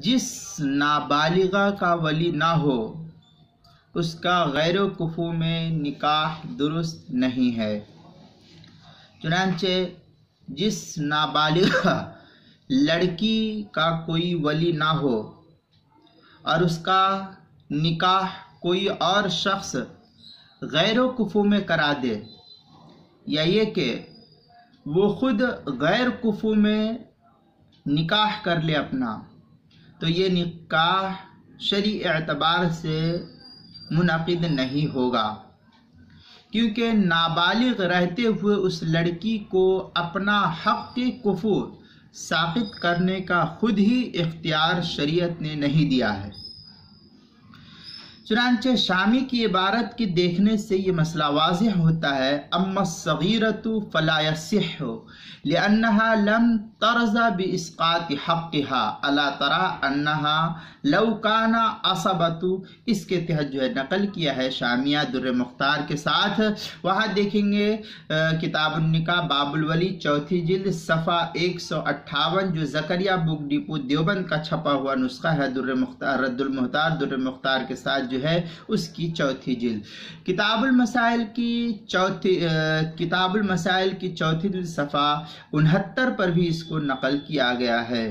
جس نابالغہ کا ولی نہ ہو اس کا غیر کفو میں نکاح درست نہیں ہے۔ چنانچہ جس نابالغہ لڑکی کا کوئی ولی نہ ہو اور اس کا نکاح کوئی اور شخص غیر کفو میں کرا دے، یا یہ کہ وہ خود غیر کفو میں نکاح کر لے اپنا، تو یہ نکاح شرعی اعتبار سے منعقد نہیں ہوگا، کیونکہ نابالغ رہتے ہوئے اس لڑکی کو اپنا حق کفو ثابت کرنے کا خود ہی اختیار شریعت نے نہیں دیا ہے۔ چنانچہ شامی کی عبارت کے دیکھنے سے یہ مسئلہ واضح ہوتا ہے، اما الصغیرۃ فلا یصح لانها لم ترضى باسقاط حقها الا ترى انها لو كان عصبۃ، اس کے تحت جو ہے نقل کیا ہے شامیہ در مختار کے ساتھ۔ وہاں دیکھیں گے کتاب النکاح باب الولی چوتھی جلد صفحہ 158، جو زکریا بک ڈپو دیوبند کا چھپا ہوا نسخہ ہے در مختار رد المحتار در مختار کے ساتھ جو ہے اس کی چوتھی جلد۔ کتاب المسائل کی چوتھی جلد صفحہ 69 پر بھی اس کو نقل کیا گیا ہے۔